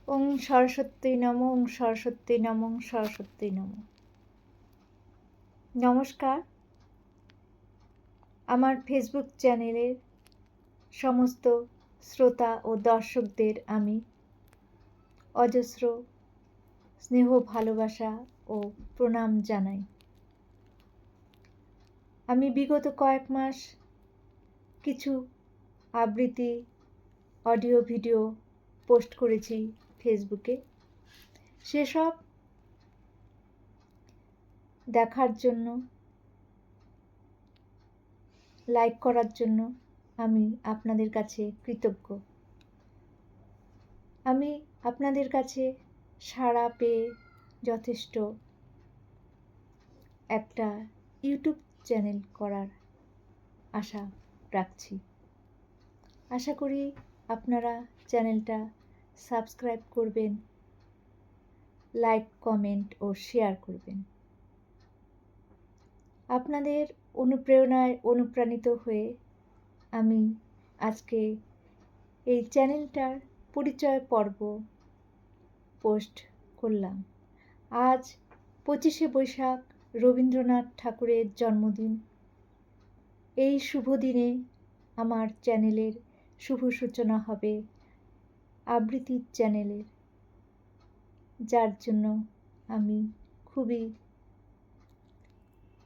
ওং সরস্বতী নম, ওং সরস্বতী নম, ওং সরস্বতী নম। নমস্কার। আমার ফেসবুক চ্যানেলের সমস্ত শ্রোতা ও দর্শকদের আমি অজস্র স্নেহ ভালোবাসা ও প্রণাম জানাই। আমি বিগত কয়েক মাস কিছু আবৃত্তি অডিও ভিডিও পোস্ট করেছি ফেসবুকে। সেসব দেখার জন্য, লাইক করার জন্য আমি আপনাদের কাছে কৃতজ্ঞ। আমি আপনাদের কাছে সাড়া পেয়ে যথেষ্ট একটা ইউটিউব চ্যানেল করার আশা রাখছি। আশা করি আপনারা চ্যানেলটা সাবস্ক্রাইব করবেন, লাইক, কমেন্ট ও শেয়ার করবেন। আপনাদের অনুপ্রেরণায় অনুপ্রাণিত হয়ে আমি আজকে এই চ্যানেলটার পরিচয় পর্ব পোস্ট করলাম। আজ 25শে বৈশাখ রবীন্দ্রনাথ ঠাকুরের জন্মদিন। এই শুভ দিনে আমার চ্যানেলের শুভ সূচনা হবে আবৃত্তির চ্যানেলের, যার জন্য আমি খুবই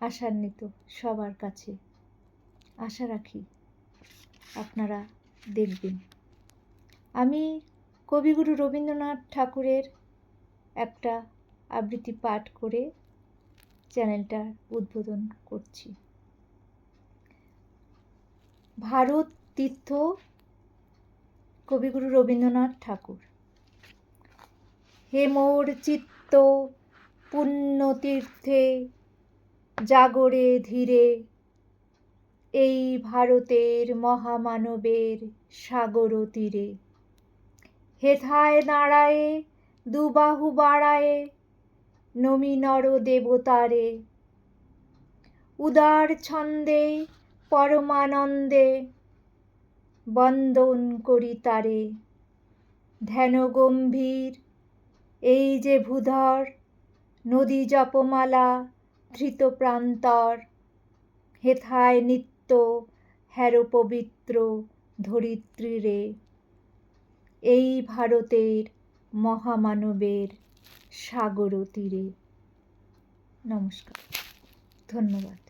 আশান্বিত। সবার কাছে আশা রাখি আপনারা দেখবেন। আমি কবিগুরু রবীন্দ্রনাথ ঠাকুরের একটা আবৃত্তি পাঠ করে চ্যানেলটার উদ্বোধন করছি। ভারত তীর্থ, কবিগুরু রবীন্দ্রনাথ ঠাকুর। হে মোর চিত্ত পুণ্যতীর্থে জাগরে ধীরে, এই ভারতের মহামানবের সাগর তীরে। হেথায় দাঁড়ায়ে দুবাহু বাড়ায়ে, নমি নর দেবতারে। উদার ছন্দে পরমানন্দে, বন্দন করি তারে। ধ্যান গম্ভীর এই যে ভূধর, নদী জপমালা ধৃত প্রান্তর। হেথায় নিত্য হের পবিত্র ধরিত্রীরে, এই ভারতের মহামানবের সাগর তীরে। নমস্কার, ধন্যবাদ।